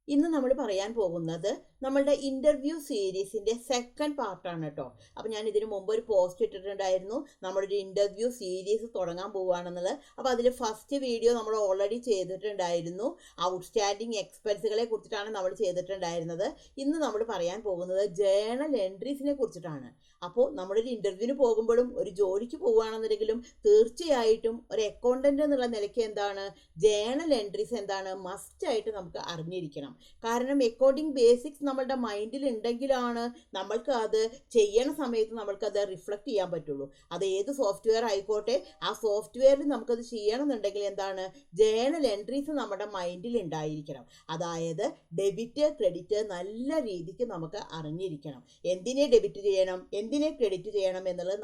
ഇന്ന് നമ്മൾ പറയാൻ പോകുന്നത് നമ്മളുടെ ഇന്റർവ്യൂ സീരീസിന്റെ സെക്കൻഡ് പാർട്ടാണ് കേട്ടോ. അപ്പം ഞാൻ ഇതിനു മുമ്പ് ഒരു പോസ്റ്റ് ഇട്ടിട്ടുണ്ടായിരുന്നു, നമ്മളൊരു ഇന്റർവ്യൂ സീരീസ് തുടങ്ങാൻ പോവുകയാണെന്നുള്ളത്. അപ്പോൾ അതിൽ ഫസ്റ്റ് വീഡിയോ നമ്മൾ ഓൾറെഡി ചെയ്തിട്ടുണ്ടായിരുന്നു. ഔട്ട്സ്റ്റാൻഡിങ് എക്സ്പെൻസുകളെ കുറിച്ചിട്ടാണ് നമ്മൾ ചെയ്തിട്ടുണ്ടായിരുന്നത്. ഇന്ന് നമ്മൾ പറയാൻ പോകുന്നത് ജേണൽ എൻട്രീസിനെ കുറിച്ചിട്ടാണ്. അപ്പോൾ നമ്മളൊരു ഇന്റർവ്യൂവിന് പോകുമ്പോഴും ഒരു ജോലിക്ക് പോവുകയാണെന്നുണ്ടെങ്കിലും തീർച്ചയായിട്ടും ഒരു അക്കൗണ്ടന്റ് എന്നുള്ള നിലയ്ക്ക് എന്താണ് ജേണൽ എൻട്രീസ് എന്താണ് മസ്റ്റായിട്ട് നമുക്ക് അറിഞ്ഞിരിക്കണം. കാരണം അക്കൗണ്ടിങ് ബേസിക്സ് നമ്മളുടെ മൈൻഡിൽ ഉണ്ടെങ്കിലാണ് നമ്മൾക്ക് അത് ചെയ്യണ സമയത്ത് നമ്മൾക്കത് റിഫ്ലക്റ്റ് ചെയ്യാൻ പറ്റുള്ളൂ. അത് ഏത് സോഫ്റ്റ്വെയർ ആയിക്കോട്ടെ, ആ സോഫ്റ്റ്വെയറിൽ നമുക്കത് ചെയ്യണമെന്നുണ്ടെങ്കിൽ എന്താണ് ജേണൽ എൻട്രീസ് നമ്മുടെ മൈൻഡിൽ ഉണ്ടായിരിക്കണം. അതായത് ഡെബിറ്റ് ക്രെഡിറ്റ് നല്ല രീതിക്ക് നമുക്ക് അറിഞ്ഞിരിക്കണം. എന്തിനെ ഡെബിറ്റ് ചെയ്യണം, എന്തിനെ ക്രെഡിറ്റ് ചെയ്യണം എന്നുള്ളത്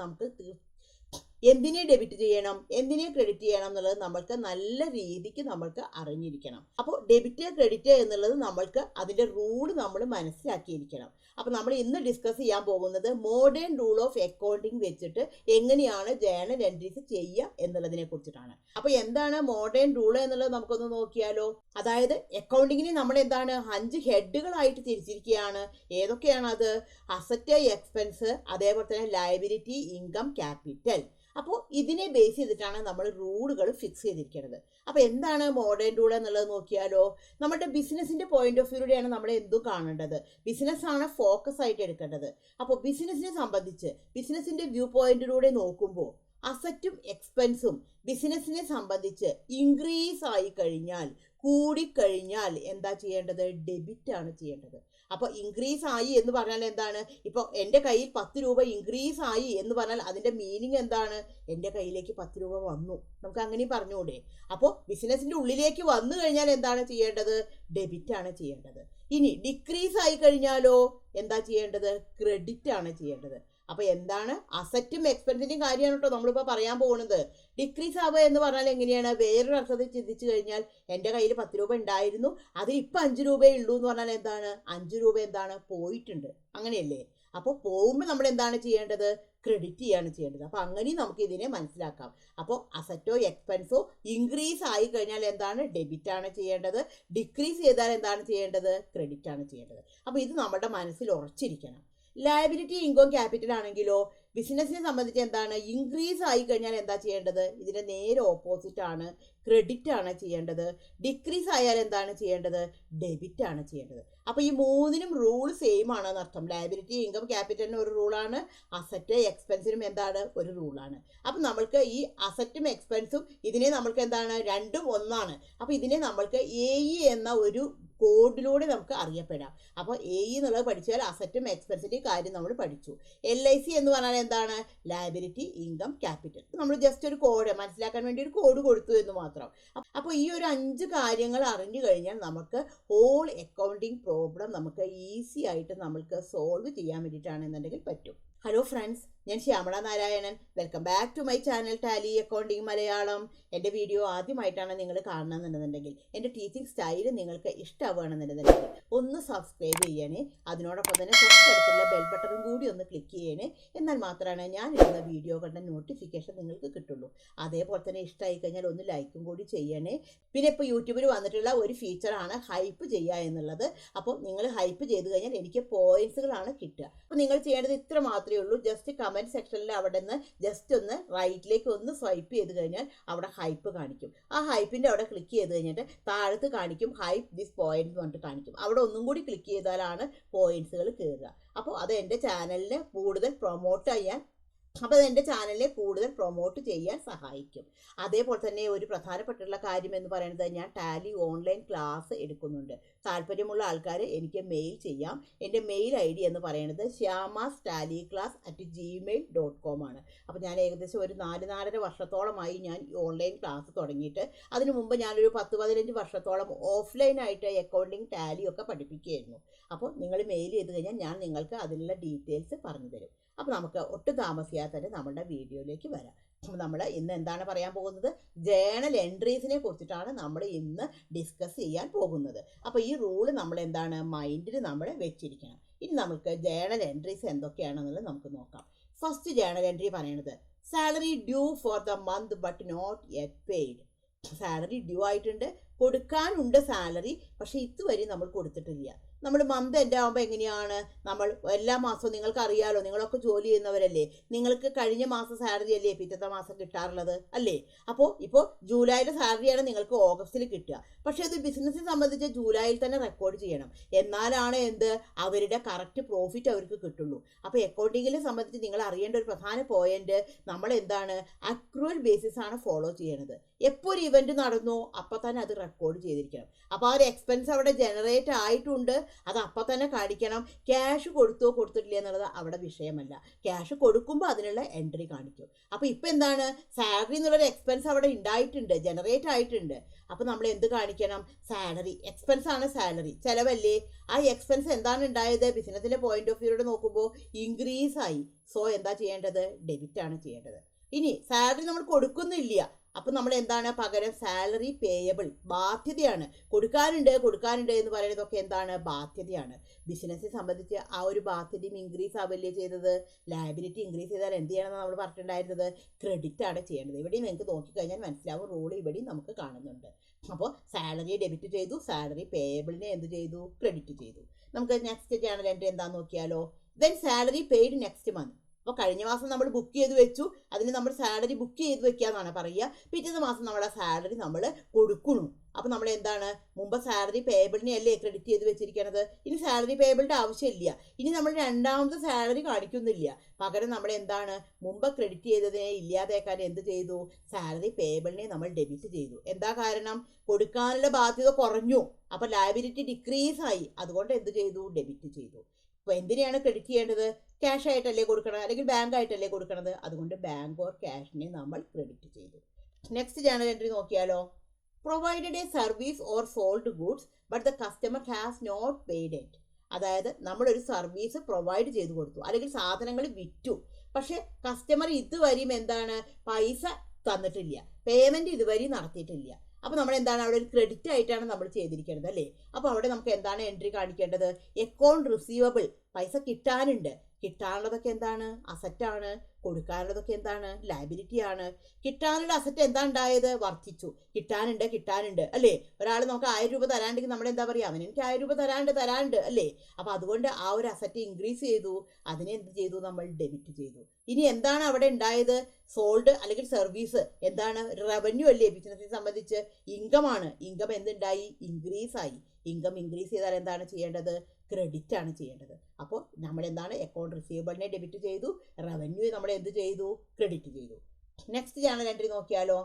എന്തിനെ ഡെബിറ്റ് ചെയ്യണം, എന്തിനെ ക്രെഡിറ്റ് ചെയ്യണം എന്നുള്ളത് നമ്മൾക്ക് നല്ല രീതിക്ക് നമ്മൾക്ക് അറിഞ്ഞിരിക്കണം. അപ്പോൾ ഡെബിറ്റ് ക്രെഡിറ്റ് എന്നുള്ളത് നമ്മൾക്ക് അതിൻ്റെ റൂൾ നമ്മൾ മനസ്സിലാക്കിയിരിക്കണം. അപ്പോൾ നമ്മൾ ഇന്ന് ഡിസ്കസ് ചെയ്യാൻ പോകുന്നത് മോഡേൺ റൂൾ ഓഫ് അക്കൗണ്ടിങ് വെച്ചിട്ട് എങ്ങനെയാണ് ജേണൽ എൻട്രീസ് ചെയ്യുക എന്നുള്ളതിനെ കുറിച്ചിട്ടാണ്. അപ്പോൾ എന്താണ് മോഡേൺ റൂൾ എന്നുള്ളത് നമുക്കൊന്ന് നോക്കിയാലോ. അതായത് അക്കൗണ്ടിങ്ങിനെ നമ്മൾ എന്താണ് 5 ഹെഡുകളായിട്ട് തിരിച്ചിരിക്കുകയാണ്. ഏതൊക്കെയാണ് അത്? അസറ്റ്, എക്സ്പെൻസ്, അതേപോലെ തന്നെ ലയബിലിറ്റി, ഇൻകം, ക്യാപിറ്റൽ. അപ്പോൾ ഇതിനെ ബേസ് ചെയ്തിട്ടാണ് നമ്മൾ റൂളുകൾ ഫിക്സ് ചെയ്തിരിക്കുന്നത്. അപ്പോൾ എന്താണ് മോഡേൺ റൂൾ എന്നുള്ളത് നോക്കിയാലോ. നമ്മുടെ ബിസിനസിന്റെ പോയിന്റ് ഓഫ് വ്യൂയിലൂടെയാണ് നമ്മൾ എന്തും കാണേണ്ടത്. ബിസിനസ്സാണ് ഫോക്കസ് ആയിട്ട് എടുക്കേണ്ടത്. അപ്പോൾ ബിസിനസിനെ സംബന്ധിച്ച് ബിസിനസിന്റെ വ്യൂ പോയിന്റിലൂടെ നോക്കുമ്പോൾ അസറ്റും എക്സ്പെൻസും ബിസിനസിനെ സംബന്ധിച്ച് ഇൻക്രീസ് ആയി കഴിഞ്ഞാൽ, കൂടിക്കഴിഞ്ഞാൽ എന്താ ചെയ്യേണ്ടത്? ഡെബിറ്റ് ആണ് ചെയ്യേണ്ടത്. അപ്പോൾ ഇൻക്രീസ് ആയി എന്ന് പറഞ്ഞാൽ എന്താണ്? ഇപ്പോൾ എൻ്റെ കയ്യിൽ 10 രൂപ ഇൻക്രീസ് ആയി എന്ന് പറഞ്ഞാൽ അതിൻ്റെ മീനിങ് എന്താണ്? എൻ്റെ കയ്യിലേക്ക് 10 രൂപ വന്നു, നമുക്ക് അങ്ങനെ പറഞ്ഞുകൂടെ? അപ്പോൾ ബിസിനസിൻ്റെ ഉള്ളിലേക്ക് വന്നു കഴിഞ്ഞാൽ എന്താണ് ചെയ്യേണ്ടത്? ഡെബിറ്റ് ആണ് ചെയ്യേണ്ടത്. ഇനി ഡിക്രീസ് ആയി കഴിഞ്ഞാലോ എന്താ ചെയ്യേണ്ടത്? ക്രെഡിറ്റ് ആണ് ചെയ്യേണ്ടത്. അപ്പോൾ എന്താണ്? അസറ്റും എക്സ്പെൻസിൻ്റെയും കാര്യമാണ് കേട്ടോ നമ്മളിപ്പോൾ പറയാൻ പോകുന്നത്. ഡിക്രീസ് ആവുക എന്ന് പറഞ്ഞാൽ എങ്ങനെയാണ്? വേറൊരു അർത്ഥത്തിൽ ചിന്തിച്ചു കഴിഞ്ഞാൽ എൻ്റെ കയ്യിൽ 10 രൂപ ഉണ്ടായിരുന്നു, അത് ഇപ്പം 5 രൂപയേ ഉള്ളൂ എന്ന് പറഞ്ഞാൽ എന്താണ്? 5 രൂപ എന്താണ്? പോയിട്ടുണ്ട്, അങ്ങനെയല്ലേ? അപ്പോൾ പോകുമ്പോൾ നമ്മൾ എന്താണ് ചെയ്യേണ്ടത്? ക്രെഡിറ്റ് ചെയ്യാണ് ചെയ്യേണ്ടത്. അപ്പോൾ അങ്ങനെയും നമുക്ക് ഇതിനെ മനസ്സിലാക്കാം. അപ്പോൾ അസറ്റോ എക്സ്പെൻസോ ഇൻക്രീസ് ആയി കഴിഞ്ഞാൽ എന്താണ്? ഡെബിറ്റ് ആണ് ചെയ്യേണ്ടത്. ഡിക്രീസ് ചെയ്താൽ എന്താണ് ചെയ്യേണ്ടത്? ക്രെഡിറ്റ് ആണ് ചെയ്യേണ്ടത്. അപ്പോൾ ഇത് നമ്മുടെ മനസ്സിൽ ഉറച്ചിരിക്കണം. ലയബിലിറ്റി, ഇൻകം, ക്യാപിറ്റൽ ആണെങ്കിലോ ബിസിനസ്സിനെ സംബന്ധിച്ച് എന്താണ്? ഇൻക്രീസ് ആയി കഴിഞ്ഞാൽ എന്താ ചെയ്യേണ്ടത്? ഇതിൻ്റെ നേരെ ഓപ്പോസിറ്റ് ആണ്, ക്രെഡിറ്റ് ആണ് ചെയ്യേണ്ടത്. ഡിക്രീസ് ആയാൽ എന്താണ് ചെയ്യേണ്ടത്? ഡെബിറ്റ് ആണ് ചെയ്യേണ്ടത്. അപ്പോൾ ഈ മൂന്നിനും റൂൾ സെയിം ആണെന്ന് അർത്ഥം. ലയബിലിറ്റി, ഇൻകം, ക്യാപിറ്റലിന് ഒരു റൂളാണ്, അസറ്റ് എക്സ്പെൻസിനും എന്താണ്? ഒരു റൂളാണ്. അപ്പം നമ്മൾക്ക് ഈ അസറ്റും എക്സ്പെൻസും ഇതിനെ നമ്മൾക്ക് എന്താണ്? രണ്ടും ഒന്നാണ്. അപ്പോൾ ഇതിനെ നമ്മൾക്ക് AE എന്ന ഒരു കോഡിലൂടെ നമുക്ക് അറിയപ്പെടാം. അപ്പോൾ AE എന്നുള്ളത് പഠിച്ചാൽ അസറ്റും എക്സ്പെൻസിൻ്റെയും കാര്യം നമ്മൾ പഠിച്ചു. LIC എന്ന് പറഞ്ഞാൽ എന്താണ്? Liability, income, capital. നമ്മൾ ജസ്റ്റ് ഒരു കോഡ് മനസ്സിലാക്കാൻ വേണ്ടി ഒരു കോഡ് കൊടുത്തു എന്ന് മാത്രം. അപ്പോൾ ഈ ഒരു 5 കാര്യങ്ങൾ അറിഞ്ഞു കഴിഞ്ഞാൽ നമുക്ക് ഹോൾ അക്കൗണ്ടിങ് പ്രോബ്ലം നമുക്ക് ഈസി ആയിട്ട് നമുക്ക് സോൾവ് ചെയ്യാൻ വേണ്ടിയിട്ടാണെന്നുണ്ടെങ്കിൽ പറ്റും. ഹലോ ഫ്രണ്ട്സ്, ഞാൻ Shyamala Narayanan. Welcome back to my channel Tally accounting Malayalam. എൻ്റെ വീഡിയോ ആദ്യമായിട്ടാണ് നിങ്ങൾ കാണണമെന്നുണ്ടെങ്കിൽ, എൻ്റെ ടീച്ചിങ് സ്റ്റൈൽ നിങ്ങൾക്ക് ഇഷ്ടമാവുകയാണെന്നുണ്ടെങ്കിൽ ഒന്ന് സബ്സ്ക്രൈബ് ചെയ്യണേ. അതിനോടൊപ്പം തന്നെ തൊട്ടടുത്തുള്ള ബെൽ ബട്ടണും കൂടി ഒന്ന് ക്ലിക്ക് ചെയ്യണേ. എന്നാൽ മാത്രമാണ് ഞാൻ ഇടുന്ന വീഡിയോകളുടെ നോട്ടിഫിക്കേഷൻ നിങ്ങൾക്ക് കിട്ടുള്ളൂ. അതേപോലെ തന്നെ ഇഷ്ടമായി കഴിഞ്ഞാൽ ഒന്ന് ലൈക്കും കൂടി ചെയ്യണേ. പിന്നെ ഇപ്പോൾ യൂട്യൂബിൽ വന്നിട്ടുള്ള ഒരു ഫീച്ചറാണ് ഹൈപ്പ് ചെയ്യുക എന്നുള്ളത്. അപ്പോൾ നിങ്ങൾ ഹൈപ്പ് ചെയ്ത് കഴിഞ്ഞാൽ എനിക്ക് പോയിന്റ്സുകളാണ് കിട്ടുക. അപ്പോൾ നിങ്ങൾ ചെയ്യേണ്ടത് ഇത്ര മാത്രമേ ഉള്ളൂ. ജസ്റ്റ് കമൻറ്റ് സെക്ഷനിൽ അവിടെ നിന്ന് ജസ്റ്റ് ഒന്ന് റൈറ്റിലേക്ക് ഒന്ന് സ്വൈപ്പ് ചെയ്ത് കഴിഞ്ഞാൽ അവിടെ ഹൈപ്പ് കാണിക്കും. ആ ഹൈപ്പിൻ്റെ അവിടെ ക്ലിക്ക് ചെയ്ത് കഴിഞ്ഞിട്ട് താഴത്ത് കാണിക്കും ഹൈപ്പ് ദിസ് പോയിന്റ് എന്ന് പറഞ്ഞിട്ട് കാണിക്കും. അവിടെ ഒന്നും കൂടി ക്ലിക്ക് ചെയ്താലാണ് പോയിന്റ്സുകൾ കയറുക. അപ്പോൾ അത് എൻ്റെ ചാനലിനെ കൂടുതൽ പ്രൊമോട്ട് ചെയ്യാൻ സഹായിക്കും. അതേപോലെ തന്നെ ഒരു പ്രധാനപ്പെട്ടുള്ള കാര്യം എന്ന് പറയുന്നത്, ഞാൻ ടാലി ഓൺലൈൻ ക്ലാസ് എടുക്കുന്നുണ്ട്. താല്പര്യമുള്ള ആൾക്കാർ എനിക്ക് മെയിൽ ചെയ്യാം. എൻ്റെ മെയിൽ ID എന്ന് പറയുന്നത് shyamastaliclass@gmail.com ആണ്. അപ്പോൾ ഞാൻ ഏകദേശം ഒരു 4-4.5 വർഷത്തോളമായി ഞാൻ ഓൺലൈൻ ക്ലാസ് തുടങ്ങിയിട്ട്. അതിനു മുമ്പ് ഞാനൊരു 10-15 വർഷത്തോളം ഓഫ്ലൈനായിട്ട് അക്കൗണ്ടിങ് ടാലിയൊക്കെ പഠിപ്പിക്കുകയായിരുന്നു. അപ്പോൾ നിങ്ങൾ മെയിൽ ചെയ്ത് കഴിഞ്ഞാൽ ഞാൻ നിങ്ങൾക്ക് അതിനുള്ള ഡീറ്റെയിൽസ് പറഞ്ഞു തരും. അപ്പോൾ നമുക്ക് ഒട്ടും താമസിയാതെ തന്നെ നമ്മുടെ വീഡിയോയിലേക്ക് വരാം. നമ്മൾ ഇന്ന് എന്താണ് പറയാൻ പോകുന്നത്? ജേണൽ എൻട്രീസിനെ കുറിച്ചിട്ടാണ് നമ്മൾ ഇന്ന് ഡിസ്കസ് ചെയ്യാൻ പോകുന്നത്. അപ്പോൾ ഈ റൂള് നമ്മൾ എന്താണ് മൈൻഡിൽ നമ്മൾ വെച്ചിരിക്കണം. ഇനി നമുക്ക് ജേണൽ എൻട്രീസ് എന്തൊക്കെയാണെന്നുള്ളത് നമുക്ക് നോക്കാം. ഫസ്റ്റ് ജേണൽ എൻട്രി പറയുന്നത് salary due for the month but not yet paid. Salary due ആയിട്ടുണ്ട്, കൊടുക്കാനുണ്ട് സാലറി, പക്ഷെ ഇതുവരെ നമ്മൾ കൊടുത്തിട്ടില്ല. നമ്മൾ മന്ത് എൻഡ് ആകുമ്പോൾ എങ്ങനെയാണ്, നമ്മൾ എല്ലാ മാസവും നിങ്ങൾക്ക് അറിയാലോ, നിങ്ങളൊക്കെ ജോലി ചെയ്യുന്നവരല്ലേ, നിങ്ങൾക്ക് കഴിഞ്ഞ മാസം സാലറി അല്ലേ പിറ്റത്തെ മാസം കിട്ടാറുള്ളത് അല്ലേ. അപ്പോൾ ഇപ്പോൾ ജൂലൈയിലെ സാലറിയാണ് നിങ്ങൾക്ക് ഓഗസ്റ്റിൽ കിട്ടുക. പക്ഷേ അത് ബിസിനസ്സിനെ സംബന്ധിച്ച് ജൂലൈയിൽ തന്നെ റെക്കോർഡ് ചെയ്യണം, എന്നാലാണ് അവരുടെ കറക്റ്റ് പ്രോഫിറ്റ് അവർക്ക് കിട്ടുള്ളൂ. അപ്പോൾ അക്കൗണ്ടിങ്ങിനെ സംബന്ധിച്ച് നിങ്ങൾ അറിയേണ്ട ഒരു പ്രധാന പോയിന്റ്, നമ്മൾ അക്രൂവൽ ബേസിസ് ആണ് ഫോളോ ചെയ്യണത്. എപ്പോൾ ഒരു ഇവന്റ് നടന്നോ അപ്പോൾ തന്നെ അത് റെക്കോർഡ് ചെയ്തിരിക്കണം. അപ്പോൾ ആ ഒരു എക്സ്പെൻസ് അവിടെ ജനറേറ്റ് ആയിട്ടുണ്ട്, അത് അപ്പം തന്നെ കാണിക്കണം. ക്യാഷ് കൊടുത്തോ കൊടുത്തിട്ടില്ല എന്നുള്ളത് അവിടെ വിഷയമല്ല. ക്യാഷ് കൊടുക്കുമ്പോൾ അതിനുള്ള എൻട്രി കാണിക്കും. അപ്പോൾ ഇപ്പം സാലറി എന്നുള്ളൊരു എക്സ്പെൻസ് അവിടെ ഉണ്ടായിട്ടുണ്ട്, ജനറേറ്റ് ആയിട്ടുണ്ട്. അപ്പോൾ നമ്മൾ എന്ത് കാണിക്കണം? സാലറി. എക്സ്പെൻസ് ആണ് സാലറി, ചിലവല്ലേ. ആ എക്സ്പെൻസ് എന്താണ് ഉണ്ടായത്? ബിസിനസ്സിൻ്റെ പോയിന്റ് ഓഫ് വ്യൂയോടെ നോക്കുമ്പോൾ ഇൻക്രീസ് ആയി. സോ എന്താ ചെയ്യേണ്ടത്? ഡെബിറ്റ് ആണ് ചെയ്യേണ്ടത്. ഇനി സാലറി നമ്മൾ കൊടുക്കുന്നില്ല, അപ്പം നമ്മൾ പകരം സാലറി പേയബിൾ, ബാധ്യതയാണ്. കൊടുക്കാനുണ്ട് എന്ന് പറയുന്നതൊക്കെ ബാധ്യതയാണ്. ബിസിനസ്സിനെ സംബന്ധിച്ച് ആ ഒരു ബാധ്യതയും ഇൻക്രീസ് ആവല്ലേ ചെയ്തത്. ലയബിലിറ്റി ഇൻക്രീസ് ചെയ്താൽ എന്ത് ചെയ്യണമെന്ന് നമ്മൾ പറഞ്ഞിട്ടുണ്ടായിരുന്നത്? ക്രെഡിറ്റ് ആണ് ചെയ്യേണ്ടത്. ഇവിടെയും നിങ്ങൾക്ക് നോക്കിക്കഴിഞ്ഞാൽ മനസ്സിലാവും, റൂൾ ഇവിടെയും നമുക്ക് കാണുന്നുണ്ട്. അപ്പോൾ സാലറിയെ ഡെബിറ്റ് ചെയ്തു, സാലറി പേയബിളിനെ എന്ത് ചെയ്തു? ക്രെഡിറ്റ് ചെയ്തു. നമുക്ക് നെക്സ്റ്റ് ജേണൽ എൻട്രി എന്താണെന്ന് നോക്കിയാലോ. Then salary paid next month. അപ്പോൾ കഴിഞ്ഞ മാസം നമ്മൾ ബുക്ക് ചെയ്ത് വെച്ചു, അതിന് നമ്മൾ സാലറി ബുക്ക് ചെയ്ത് വെക്കുക എന്നാണ് പറയുക. പിറ്റത്തെ മാസം നമ്മുടെ സാലറി നമ്മൾ കൊടുക്കുന്നു. അപ്പോൾ നമ്മൾ മുമ്പ് സാലറി പേയബിളിനെ അല്ലേ ക്രെഡിറ്റ് ചെയ്ത് വെച്ചിരിക്കണത്. ഇനി സാലറി പേയബിളിൻ്റെ ആവശ്യമില്ല. ഇനി നമ്മൾ രണ്ടാമത്തെ സാലറി കാണിക്കുന്നില്ല, പകരം നമ്മൾ മുമ്പ് ക്രെഡിറ്റ് ചെയ്തതിനെ ഇല്ലാതാക്കാൻ എന്ത് ചെയ്തു? സാലറി പേയബിളിനെ നമ്മൾ ഡെബിറ്റ് ചെയ്തു. എന്താ കാരണം? കൊടുക്കാനുള്ള ബാധ്യത കുറഞ്ഞു, അപ്പോൾ ലയബിലിറ്റി ഡിക്രീസ് ആയി. അതുകൊണ്ട് എന്ത് ചെയ്തു? ഡെബിറ്റ് ചെയ്തു. അപ്പോൾ എന്തിനെയാണ് ക്രെഡിറ്റ് ചെയ്യേണ്ടത്? ക്യാഷ് ആയിട്ടല്ലേ കൊടുക്കണം, അല്ലെങ്കിൽ ബാങ്ക് ആയിട്ടല്ലേ കൊടുക്കണത്. അതുകൊണ്ട് ബാങ്ക് ഓർ ക്യാഷിനെ നമ്മൾ ക്രെഡിറ്റ് ചെയ്തു. നെക്സ്റ്റ് ജേണൽ എൻട്രി നോക്കിയാലോ. Provided a service or sold goods but the customer has not paid it. അതായത് നമ്മളൊരു സർവീസ് പ്രൊവൈഡ് ചെയ്ത് കൊടുത്തു, അല്ലെങ്കിൽ സാധനങ്ങൾ വിറ്റു, പക്ഷെ കസ്റ്റമർ ഇതുവരെയും പൈസ തന്നിട്ടില്ല, പേയ്മെൻറ്റ് ഇതുവരെയും നടത്തിയിട്ടില്ല. അപ്പോൾ നമ്മൾ അവിടെ ഒരു ക്രെഡിറ്റ് ആയിട്ടാണ് നമ്മൾ ചെയ്തിരിക്കുന്നത് അല്ലേ. അപ്പോൾ അവിടെ നമുക്ക് എൻട്രി കാണിക്കേണ്ടത്? Account receivable. പൈസ കിട്ടാനുണ്ട്, കിട്ടാനുള്ളതൊക്കെ അസറ്റാണ്, കൊടുക്കാനുള്ളതൊക്കെ ലയബിലിറ്റി ആണ്. കിട്ടാനുള്ള അസറ്റ് ഉണ്ടായത്? വർദ്ധിച്ചു. കിട്ടാനുണ്ട് അല്ലേ. ഒരാൾ നമുക്ക് 1000 രൂപ തരാണ്ടെങ്കിൽ നമ്മൾ എന്താ പറയുക? അവന് എനിക്ക് 1000 രൂപ തരാണ്ട് അല്ലേ. അപ്പോൾ അതുകൊണ്ട് ആ ഒരു അസറ്റ് ഇൻക്രീസ് ചെയ്തു, അതിനെ എന്ത് ചെയ്തു? നമ്മൾ ഡെബിറ്റ് ചെയ്തു. ഇനി അവിടെ ഉണ്ടായത്? സോൾഡ് അല്ലെങ്കിൽ സർവീസ്. റവന്യൂ അല്ലേ. ബിസിനസ്സിനെ സംബന്ധിച്ച് ഇൻകമാണ്. ഇൻകം എന്തുണ്ടായി? ഇൻക്രീസ് ആയി. ഇൻകം ഇൻക്രീസ് ചെയ്താൽ എന്താണ് ചെയ്യേണ്ടത്? ക്രെഡിറ്റ് ആണ് ചെയ്യേണ്ടത്. അപ്പോൾ നമ്മൾ അക്കൗണ്ട് റിസീവബിളിനെ ഡെബിറ്റ് ചെയ്തു, റവന്യൂ നമ്മൾ എന്ത് ചെയ്തു? ക്രെഡിറ്റ് ചെയ്തു. നെക്സ്റ്റ് ജേണൽ എൻട്രി നോക്കിയാലോ.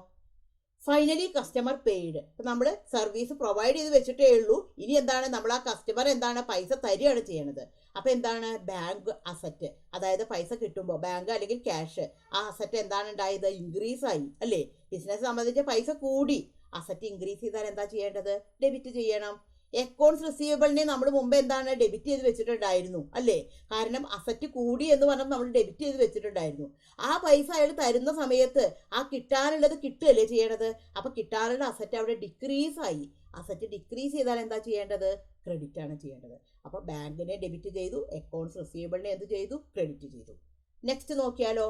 Finally customer paid. ഇപ്പം നമ്മൾ സർവീസ് പ്രൊവൈഡ് ചെയ്ത് വെച്ചിട്ടേ ഉള്ളൂ. ഇനി നമ്മൾ ആ കസ്റ്റമർ പൈസ തരികയാണ് ചെയ്യണത്. അപ്പോൾ ബാങ്ക് അസറ്റ്, അതായത് പൈസ കിട്ടുമ്പോൾ ബാങ്ക് അല്ലെങ്കിൽ ക്യാഷ്, ആ അസറ്റ് ഉണ്ടായത്? ഇൻക്രീസ് ആയി അല്ലേ. ബിസിനസ് സംബന്ധിച്ച് പൈസ കൂടി, അസറ്റ് ഇൻക്രീസ് ചെയ്താൽ എന്താ ചെയ്യേണ്ടത്? ഡെബിറ്റ് ചെയ്യണം. അക്കൗണ്ട്സ് റിസീവബിളിനെ നമ്മൾ മുമ്പ് ഡെബിറ്റ് ചെയ്ത് വെച്ചിട്ടുണ്ടായിരുന്നു അല്ലേ. കാരണം അസറ്റ് കൂടി എന്ന് പറഞ്ഞാൽ നമ്മൾ ഡെബിറ്റ് ചെയ്ത് വെച്ചിട്ടുണ്ടായിരുന്നു. ആ പൈസ അയാൾ തരുന്ന സമയത്ത് ആ കിട്ടാനുള്ളത് കിട്ടുകയല്ലേ ചെയ്യണത്. അപ്പോൾ കിട്ടാനുള്ള അസറ്റ് അവിടെ ഡിക്രീസ് ആയി. അസറ്റ് ഡിക്രീസ് ചെയ്താൽ എന്താ ചെയ്യേണ്ടത്? ക്രെഡിറ്റ് ആണ് ചെയ്യേണ്ടത്. അപ്പോൾ ബാങ്കിനെ ഡെബിറ്റ് ചെയ്തു, അക്കൗണ്ട്സ് റിസീവബിളിനെ എന്ത് ചെയ്തു? ക്രെഡിറ്റ് ചെയ്തു. നെക്സ്റ്റ് നോക്കിയാലോ.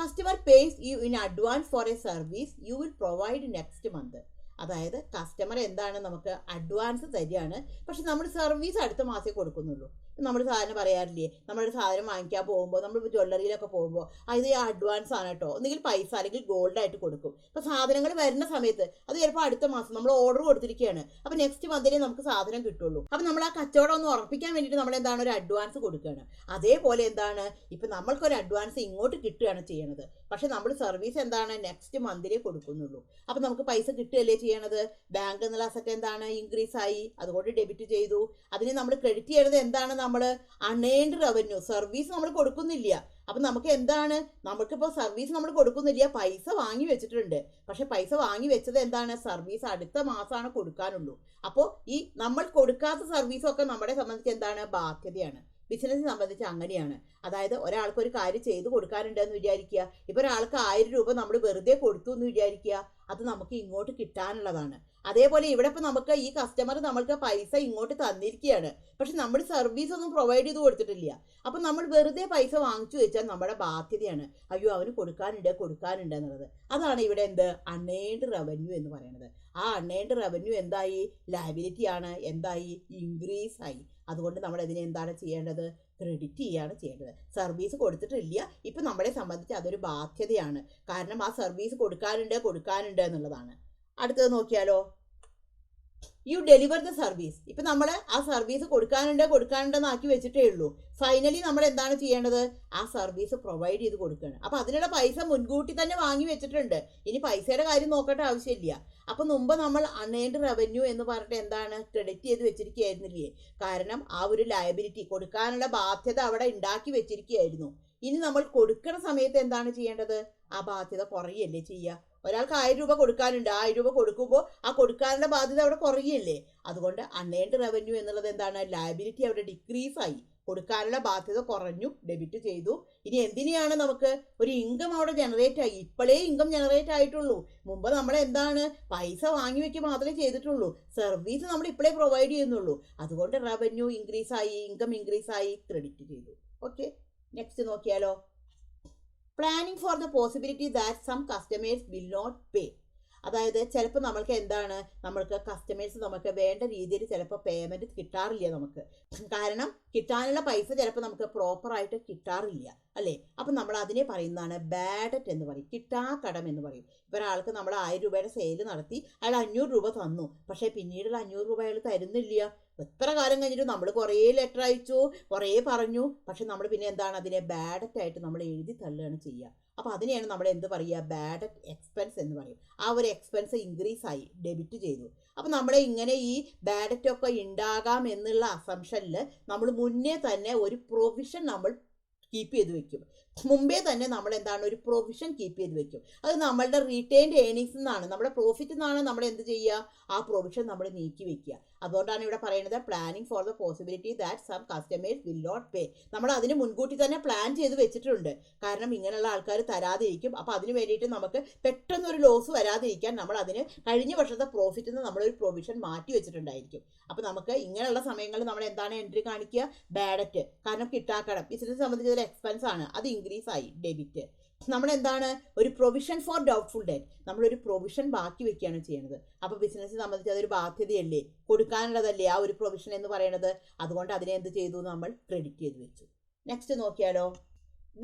Customer pays you in advance four A service you will provide next month. അതായത് കസ്റ്റമർ നമുക്ക് അഡ്വാൻസ് തരികയാണ്, പക്ഷെ നമ്മൾ സർവീസ് അടുത്ത മാസമേ കൊടുക്കുന്നുള്ളൂ. നമ്മൾ സാധനം പറയാറില്ലേ, നമ്മളൊരു സാധനം വാങ്ങിക്കാൻ പോകുമ്പോൾ, നമ്മളിപ്പോൾ ജ്വല്ലറിയിലൊക്കെ പോകുമ്പോൾ ഇത് അഡ്വാൻസ് ആണ് കേട്ടോ, ഒന്നുകിൽ പൈസ അല്ലെങ്കിൽ ഗോൾഡായിട്ട് കൊടുക്കും. അപ്പോൾ സാധനങ്ങൾ വരുന്ന സമയത്ത് അത് ചിലപ്പോൾ അടുത്ത മാസം നമ്മൾ ഓർഡർ കൊടുത്തിരിക്കുകയാണ്, അപ്പോൾ നെക്സ്റ്റ് മന്തിലേ നമുക്ക് സാധനം കിട്ടുള്ളൂ. അപ്പോൾ നമ്മൾ ആ കച്ചവടം ഒന്ന് ഉറപ്പിക്കാൻ വേണ്ടിയിട്ട് നമ്മൾ ഒരു അഡ്വാൻസ് കൊടുക്കുകയാണ്. അതേപോലെ ഇപ്പം നമ്മൾക്കൊരു അഡ്വാൻസ് ഇങ്ങോട്ട് കിട്ടുകയാണ് ചെയ്യണത്, പക്ഷെ നമ്മൾ സർവീസ് നെക്സ്റ്റ് മന്തിലേ കൊടുക്കുന്നുള്ളൂ. അപ്പോൾ നമുക്ക് പൈസ കിട്ടുകയല്ലേ ചെയ്യണത്. ബാങ്ക് എന്നുള്ള അസറ്റ് ഇൻക്രീസ് ആയി, അതുകൊണ്ട് ഡെബിറ്റ് ചെയ്തു. അതിന് നമ്മൾ ക്രെഡിറ്റ് ചെയ്യണത് നമ്മൾ അൺഎയിൻഡ് റവന്യൂ. സർവീസ് നമ്മൾ കൊടുക്കുന്നില്ല. അപ്പം നമുക്ക് നമുക്കിപ്പോൾ സർവീസ് നമ്മൾ കൊടുക്കുന്നില്ല, പൈസ വാങ്ങി വെച്ചിട്ടുണ്ട്. പക്ഷെ പൈസ വാങ്ങി വെച്ചത് സർവീസ് അടുത്ത മാസമാണ് കൊടുക്കാനുള്ളൂ. അപ്പോൾ ഈ നമ്മൾ കൊടുക്കാത്ത സർവീസൊക്കെ നമ്മളെ സംബന്ധിച്ച് ബാധ്യതയാണ്. ബിസിനസ്സിനെ സംബന്ധിച്ച് അങ്ങനെയാണ്. അതായത് ഒരാൾക്ക് ഒരു കാര്യം ചെയ്തു കൊടുക്കാനുണ്ടെന്ന് വിചാരിക്കുക. ഇപ്പോൾ ഒരാൾക്ക് 1000 രൂപ നമ്മൾ വെറുതെ കൊടുത്തു എന്ന് വിചാരിക്കുക, അത് നമുക്ക് ഇങ്ങോട്ട് കിട്ടാനുള്ളതാണ്. അതേപോലെ ഇവിടെ ഇപ്പം നമുക്ക് ഈ കസ്റ്റമർ നമ്മൾക്ക് പൈസ ഇങ്ങോട്ട് തന്നിരിക്കുകയാണ്, പക്ഷെ നമ്മൾ സർവീസ് ഒന്നും പ്രൊവൈഡ് ചെയ്ത് കൊടുത്തിട്ടില്ല. അപ്പം നമ്മൾ വെറുതെ പൈസ വാങ്ങിച്ചു വെച്ചാൽ നമ്മുടെ ബാധ്യതയാണ്, അയ്യോ അവന് കൊടുക്കാനുണ്ട് എന്നുള്ളത്. അതാണ് ഇവിടെ എന്ത് അൺഎയ്ൻഡ് റവന്യൂ എന്ന് പറയുന്നത്. ആ അൺഎയ്ൻഡ് റവന്യൂ എന്തായി? ലയബിലിറ്റി ആണ്. എന്തായി? ഇൻക്രീസ് ആയി. അതുകൊണ്ട് നമ്മൾ ഇതിനെ എന്താണ് ചെയ്യേണ്ടത്? ക്രെഡിറ്റ് ചെയ്യാണ് ചെയ്യേണ്ടത്. സർവീസ് കൊടുത്തിട്ടില്ല, ഇപ്പം നമ്മളെ സംബന്ധിച്ച് അതൊരു ബാധ്യതയാണ്. കാരണം ആ സർവീസ് കൊടുക്കാനുണ്ട് എന്നുള്ളതാണ്. അടുത്തത് നോക്കിയാലോ, യു ഡെലിവർ ദ സർവീസ്. ഇപ്പം നമ്മൾ ആ സർവീസ് കൊടുക്കാനുണ്ടെന്ന് ആക്കി വെച്ചിട്ടേ ഉള്ളൂ. ഫൈനലി നമ്മൾ എന്താണ് ചെയ്യേണ്ടത്? ആ സർവീസ് പ്രൊവൈഡ് ചെയ്ത് കൊടുക്കുകയാണ്. അപ്പം അതിനുള്ള പൈസ മുൻകൂട്ടി തന്നെ വാങ്ങി വെച്ചിട്ടുണ്ട്. ഇനി പൈസയുടെ കാര്യം നോക്കേണ്ട ആവശ്യമില്ല. അപ്പം മുമ്പ് നമ്മൾ അൺഎയ്ൻഡ് റവന്യൂ എന്ന് പറഞ്ഞിട്ട് എന്താണ് ക്രെഡിറ്റ് ചെയ്ത് വെച്ചിരിക്കുകയായിരുന്നില്ലേ? കാരണം ആ ഒരു ലയബിലിറ്റി, കൊടുക്കാനുള്ള ബാധ്യത അവിടെ ഉണ്ടാക്കി വെച്ചിരിക്കുകയായിരുന്നു. ഇനി നമ്മൾ കൊടുക്കുന്ന സമയത്ത് എന്താണ് ചെയ്യേണ്ടത്? ആ ബാധ്യത കുറയല്ലേ ചെയ്യുക. ഒരാൾക്ക് 1000 രൂപ കൊടുക്കാനുണ്ട്, 1000 രൂപ കൊടുക്കുമ്പോൾ ആ കൊടുക്കാനുള്ള ബാധ്യത അവിടെ കുറയല്ലേ. അതുകൊണ്ട് അൺഎയ്ൻഡ് റവന്യൂ എന്നുള്ളത് എന്താണ്? ലയബിലിറ്റി അവിടെ ഡിക്രീസ് ആയി, കൊടുക്കാനുള്ള ബാധ്യത കുറഞ്ഞു, ഡെബിറ്റ് ചെയ്തു. ഇനി എന്തിനെയാണ് നമുക്ക് ഒരു ഇൻകം അവിടെ ജനറേറ്റ് ആയി. ഇപ്പോഴേ ഇൻകം ജനറേറ്റ് ആയിട്ടുള്ളൂ. മുമ്പ് നമ്മൾ എന്താണ് പൈസ വാങ്ങി വെക്കുക മാത്രമേ ചെയ്തിട്ടുള്ളൂ, സർവീസ് നമ്മൾ ഇപ്പോഴേ പ്രൊവൈഡ് ചെയ്യുന്നുള്ളൂ. അതുകൊണ്ട് റവന്യൂ ഇൻക്രീസ് ആയി, ഇൻകം ഇൻക്രീസ് ആയി, ക്രെഡിറ്റ് ചെയ്തു. ഓക്കെ, നെക്സ്റ്റ് നോക്കിയാലോ, planning for the possibility that some customers will not pay. അതായത് ചിലപ്പോൾ നമ്മൾക്ക് കസ്റ്റമേഴ്സ് നമുക്ക് വേണ്ട രീതിയിൽ ചിലപ്പോൾ പേയ്മെൻറ്റ് കിട്ടാറില്ല നമുക്ക്. കാരണം കിട്ടാനുള്ള പൈസ ചിലപ്പോൾ നമുക്ക് പ്രോപ്പറായിട്ട് കിട്ടാറില്ല, അല്ലേ? അപ്പം നമ്മൾ അതിനെ പറയുന്നതാണ് ബാഡ് ഡെറ്റ് എന്ന് പറയും, കിട്ടാക്കടം എന്ന് പറയും. ഇപ്പോൾ ഒരാൾക്ക് നമ്മൾ 1000 രൂപയുടെ സെയിൽ നടത്തി, അയാൾ 500 രൂപ തന്നു, പക്ഷേ പിന്നീടുള്ള 500 രൂപ അയാൾ തരുന്നില്ല. എത്ര കാലം കഴിഞ്ഞിട്ട് നമ്മൾ കുറേ ലെറ്റർ അയച്ചു, കുറേ പറഞ്ഞു, പക്ഷെ നമ്മൾ പിന്നെ എന്താണ് അതിനെ ബാഡ് ഡെറ്റ് ആയിട്ട് നമ്മൾ എഴുതി തള്ളുകയാണ് ചെയ്യുക. അപ്പോൾ അതിനെയാണ് നമ്മൾ എന്ത് പറയുക? ബാഡ് ഡെറ്റ് എക്സ്പെൻസ് എന്ന് പറയും. ആ ഒരു എക്സ്പെൻസ് ഇൻക്രീസ് ആയി, ഡെബിറ്റ് ചെയ്തു. അപ്പോൾ നമ്മൾ ഇങ്ങനെ ഈ ബാഡ് ഡെറ്റ് ഒക്കെ ഉണ്ടാകാം എന്നുള്ള അസംഷനിൽ നമ്മൾ മുന്നേ തന്നെ ഒരു പ്രൊവിഷൻ നമ്മൾ കീപ്പ് ചെയ്ത് വെക്കും. മുമ്പേ തന്നെ നമ്മൾ എന്താണ് ഒരു പ്രൊവിഷൻ കീപ്പ് ചെയ്ത് വെക്കും. അത് നമ്മളുടെ റീറ്റെയിൻഡ് ഏർണിങ്സിൽ നിന്നാണ്, നമ്മുടെ പ്രോഫിറ്റിൽ നിന്നാണ് നമ്മൾ എന്ത് ചെയ്യുക? ആ പ്രൊവിഷൻ നമ്മൾ നീക്കി വെക്കുക. അതുകൊണ്ടാണ് ഇവിടെ പറയുന്നത് planning for the possibility that some customers will not pay. നമ്മൾ അതിന് മുൻകൂട്ടി തന്നെ പ്ലാൻ ചെയ്ത് വെച്ചിട്ടുണ്ട്. കാരണം ഇങ്ങനെയുള്ള ആൾക്കാർ തരാതിരിക്കും. അപ്പോൾ അതിന് വേണ്ടിയിട്ട് നമുക്ക് പെട്ടെന്നൊരു ലോസ് വരാതിരിക്കാൻ നമ്മൾ അതിന് കഴിഞ്ഞ വർഷത്തെ പ്രോഫിറ്റിൽ നിന്ന് നമ്മളൊരു പ്രൊവിഷൻ മാറ്റി വെച്ചിട്ടുണ്ടായിരിക്കും. അപ്പോൾ നമുക്ക് ഇങ്ങനെയുള്ള സമയങ്ങളിൽ നമ്മൾ എന്താണ് എൻട്രി കാണിക്കുക? Bad debt. കാരണം കിട്ടാക്കടം ബിസിനസ് സംബന്ധിച്ച് ഒരു എക്സ്പെൻസ് ആണ്, അത് ഇൻക്രീസ് ആയി, ഡെബിറ്റ്. നമ്മൾ എന്താണ് ഒരു പ്രൊവിഷൻ ഫോർ ഡൗട്ട്ഫുൾ ഡെറ്റ്, നമ്മളൊരു പ്രൊവിഷൻ ബാക്കി വെക്കുകയാണ് ചെയ്യുന്നത്. അപ്പോൾ ബിസിനസ്സിനെ സംബന്ധിച്ച് അതൊരു ബാധ്യതയല്ലേ, കൊടുക്കാനുള്ളതല്ലേ ആ ഒരു പ്രൊവിഷൻ എന്ന് പറയുന്നത്. അതുകൊണ്ട് അതിനെ എന്ത് ചെയ്തു? നമ്മൾ ക്രെഡിറ്റ് ചെയ്ത് വെച്ചു. നെക്സ്റ്റ് നോക്കിയാലോ,